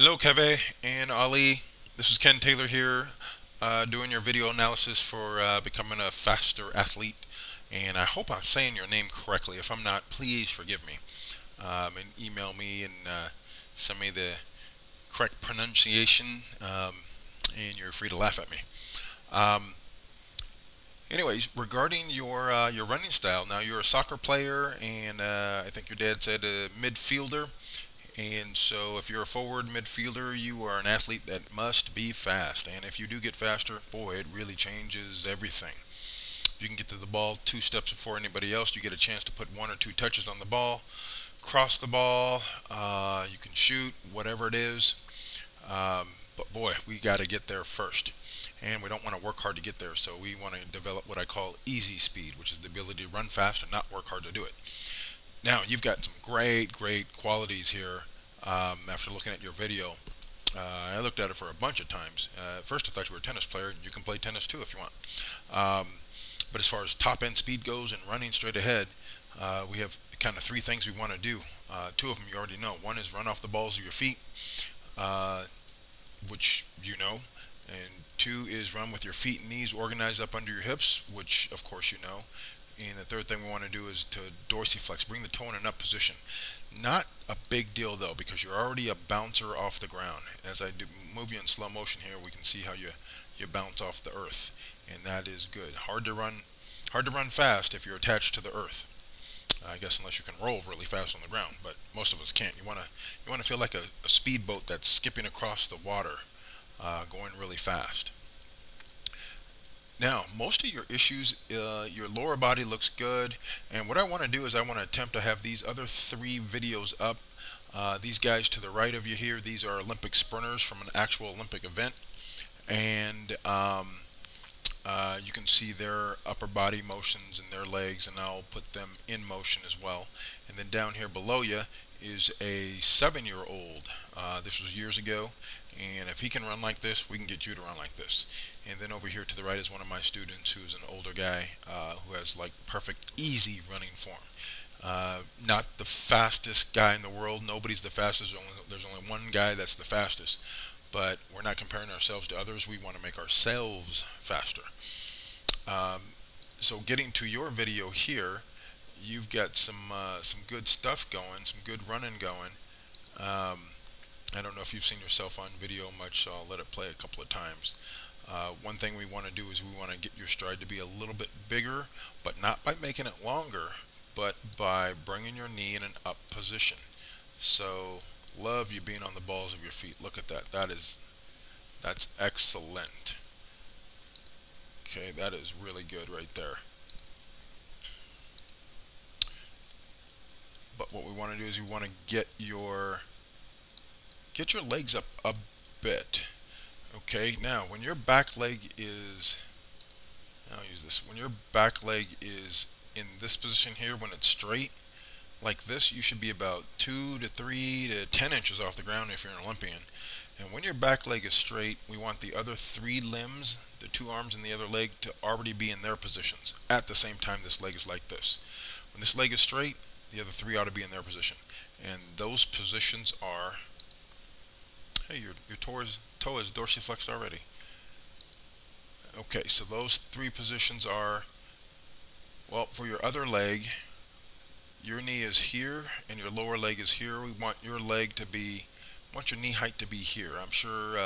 Hello, Kaveh and Ali. This is Ken Taylor here, doing your video analysis for becoming a faster athlete. And I hope I'm saying your name correctly. If I'm not, please forgive me. And email me and send me the correct pronunciation, and you're free to laugh at me. Um, Anyways, regarding your running style, now you're a soccer player, and I think your dad said a midfielder. And so, if you're a forward midfielder, you are an athlete that must be fast. And if you do get faster, boy, it really changes everything. If you can get to the ball 2 steps before anybody else, you get a chance to put 1 or 2 touches on the ball, cross the ball, you can shoot, whatever it is. But boy, we got to get there first. And we don't want to work hard to get there, so we want to develop what I call easy speed, which is the ability to run fast and not work hard to do it. Now, you've got some great qualities here. After looking at your video, I looked at it for a bunch of times. At first, I thought you were a tennis player, and you can play tennis too if you want. Um, but as far as top end speed goes and running straight ahead, we have kind of 3 things we want to do. 2 of them you already know. One is run off the balls of your feet, uh, which you know, and 2 is run with your feet and knees organized up under your hips, which of course you know. And the 3rd thing we want to do is to dorsiflex, bring the toe in an up position. Not a big deal though, because you're already a bouncer off the ground. As I do move you in slow motion here, we can see how you bounce off the earth, and that is good. Hard to run fast if you're attached to the earth. I guess unless you can roll really fast on the ground, but most of us can't. You wanna feel like a speedboat that's skipping across the water, going really fast. Now, most of your issues, your lower body looks good, and what I want to do is I want to attempt to have these other 3 videos up. These guys to the right of you here, these are Olympic sprinters from an actual Olympic event, and you can see their upper body motions and their legs, and I'll put them in motion as well. And then down here below you is a 7-year-old. This was years ago, and if he can run like this, we can get you to run like this. And then over here to the right is one of my students who's an older guy, who has like perfect, easy running form. Not the fastest guy in the world. Nobody's the fastest. There's only one guy that's the fastest. But we're not comparing ourselves to others. We want to make ourselves faster. Um, so getting to your video here, you've got some good stuff going, some good running going. I don't know if you've seen yourself on video much, so I'll let it play a couple of times. One thing we want to do is we want to get your stride to be a little bit bigger, but not by making it longer, but by bringing your knee in an up position. So, love you being on the balls of your feet. Look at that. That's excellent. Okay, that is really good right there. But what we want to do is we want to get your legs up a bit. Okay, now when your back leg is, I'll use this, when your back leg is in this position here, when it's straight like this, you should be about 2 to 3 to 10 inches off the ground if you're an Olympian. And when your back leg is straight, we want the other 3 limbs, the 2 arms and the other leg, to already be in their positions at the same time this leg is like this. When this leg is straight, the other 3 ought to be in their position. And those positions are, hey, your toe is dorsiflexed already. Okay, so those 3 positions are, well, for your other leg, your knee is here and your lower leg is here. We want your leg to be, want your knee height to be here. I'm sure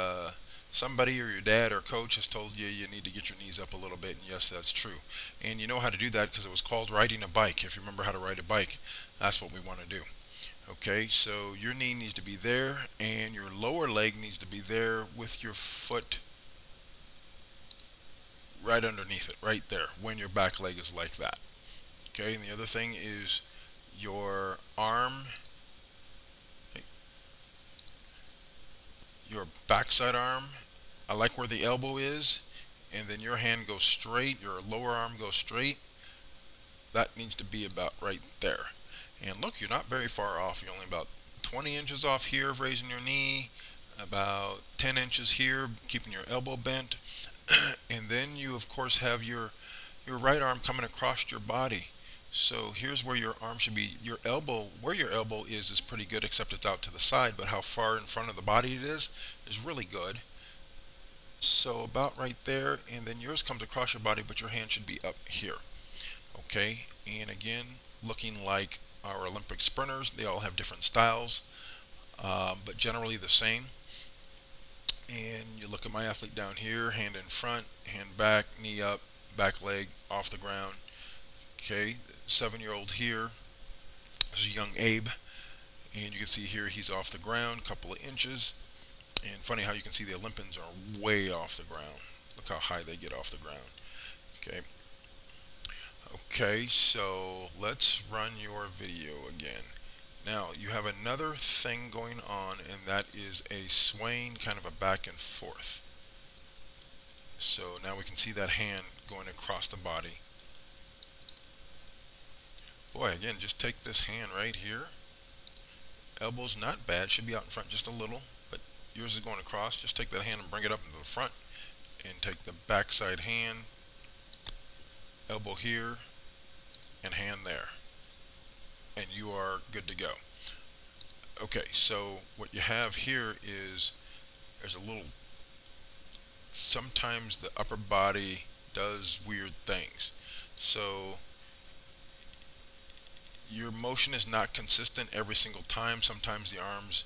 somebody or your dad or coach has told you you need to get your knees up a little bit, and yes, that's true. And you know how to do that because it was called riding a bike. If you remember how to ride a bike, that's what we want to do. Okay, so your knee needs to be there, and your lower leg needs to be there with your foot right underneath it, right there, when your back leg is like that. Okay, and the other thing is your arm, your backside arm, I like where the elbow is, and then your hand goes straight, your lower arm goes straight. That needs to be about right there. And look, you're not very far off. You're only about 20 inches off here of raising your knee, about 10 inches here, keeping your elbow bent. And then you, of course, have your right arm coming across your body. So here's where your arm should be. Your elbow, where your elbow is pretty good, except it's out to the side, but how far in front of the body it is really good. So about right there, and then yours comes across your body, but your hand should be up here. Okay, and again, looking like our Olympic sprinters, they all have different styles, but generally the same. And you look at my athlete down here, hand in front, hand back, knee up, back leg off the ground. Okay, 7-year-old here, this is young Abe, and you can see here he's off the ground, couple of inches. And funny how you can see the Olympians are way off the ground. Look how high they get off the ground. Okay. Okay, so let's run your video again. Now you have another thing going on, and that is a swaying, kind of a back and forth. So now we can see that hand going across the body. Boy, again, just take this hand right here. Elbow's not bad, should be out in front just a little, but yours is going across. Just take that hand and bring it up into the front, and take the backside hand, elbow here, and hand there, and you are good to go. Okay, so what you have here is there's a little, sometimes the upper body does weird things. So your motion is not consistent every single time. Sometimes the arms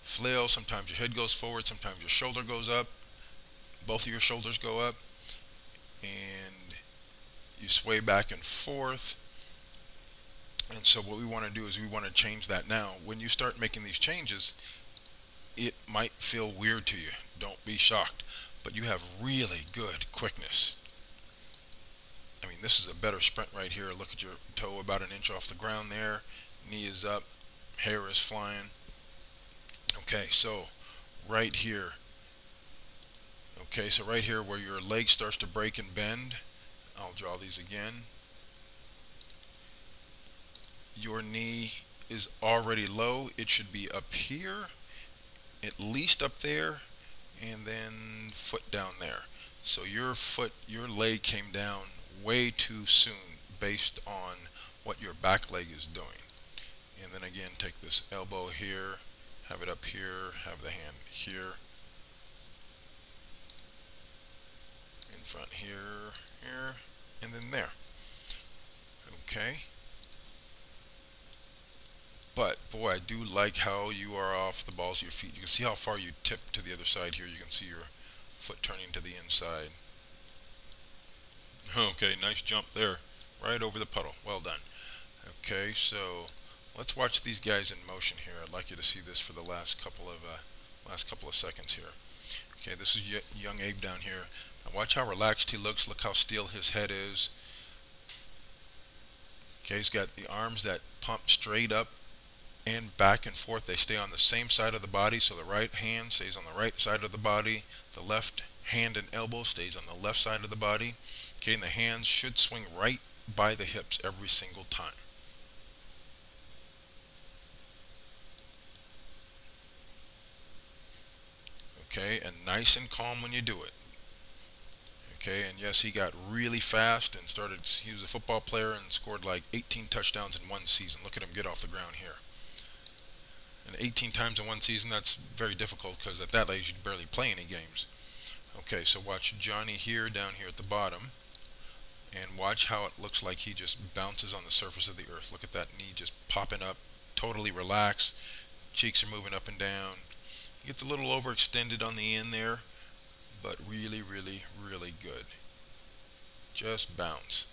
flail, sometimes your head goes forward, sometimes your shoulder goes up, both of your shoulders go up, and you sway back and forth. And so what we want to do is we want to change that now. When you start making these changes, it might feel weird to you. Don't be shocked. But you have really good quickness. I mean, this is a better sprint right here. Look at your toe about an inch off the ground there. Knee is up. Hair is flying. Okay, so right here. Okay, so right here where your leg starts to break and bend, I'll draw these again. Your knee is already low. It should be up here, at least up there, and then foot down there. So your leg came down way too soon based on what your back leg is doing. And then again, take this elbow here, have it up here, have the hand here, in front here, here, and then there. Okay. But boy, I do like how you are off the balls of your feet. You can see how far you tip to the other side here. You can see your foot turning to the inside. Okay, nice jump there, right over the puddle. Well done. Okay, so let's watch these guys in motion here. I'd like you to see this for the last couple of seconds here. Okay, this is young Abe down here. Now watch how relaxed he looks. Look how still his head is. Okay, he's got the arms that pump straight up and back and forth. They stay on the same side of the body, so the right hand stays on the right side of the body, the left hand and elbow stays on the left side of the body. Okay, and the hands should swing right by the hips every single time. Okay, and nice and calm when you do it. Okay, and yes, he got really fast and he was a football player and scored like 18 touchdowns in one season. Look at him get off the ground here. And 18 times in one season, that's very difficult because at that age you'd barely play any games. Okay, so watch Johnny here, down here at the bottom, and watch how it looks like he just bounces on the surface of the earth. Look at that knee just popping up, totally relaxed. Cheeks are moving up and down. He gets a little overextended on the end there, but really, really, really good. Just bounce.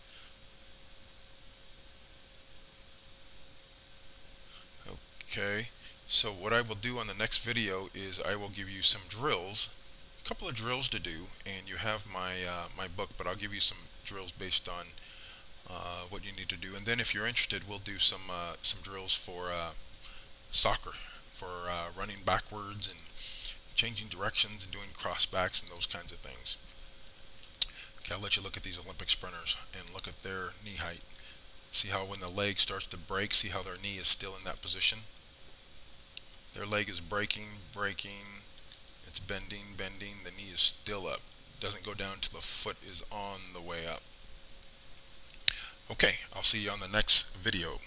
Okay. So what I will do on the next video is I will give you some drills, a couple of drills to do, and you have my my book, but I'll give you some drills based on what you need to do. And then if you're interested, we'll do some drills for soccer, for running backwards and changing directions and doing crossbacks and those kinds of things. Okay, I'll let you look at these Olympic sprinters and look at their knee height. See how when the leg starts to break, see how their knee is still in that position? Their leg is breaking, it's bending, the knee is still up. Doesn't go down until the foot is on the way up. Okay, I'll see you on the next video.